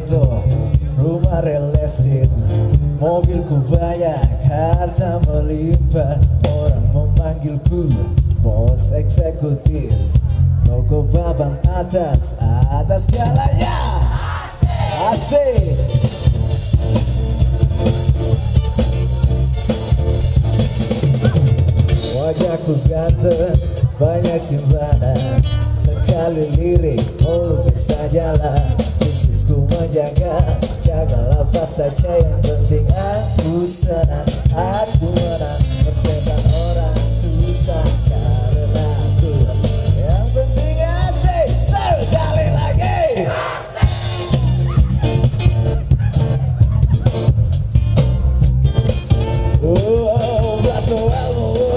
foto, rumah relesin, mobilku banyak, harta melimpah. Orang memanggilku bos eksekutif, toko papan atas, atas segalanya. Asik. Wajahku ganteng, banyak simpanan, sekali lirik, oh bisa jalan. Bisnisku menjaga, jagalah apa saja, yang penting aku senang, aku menang. Persetan orang susah karena aku, yang penting asik. Sekali lagi. Oh, oh, oh, oh.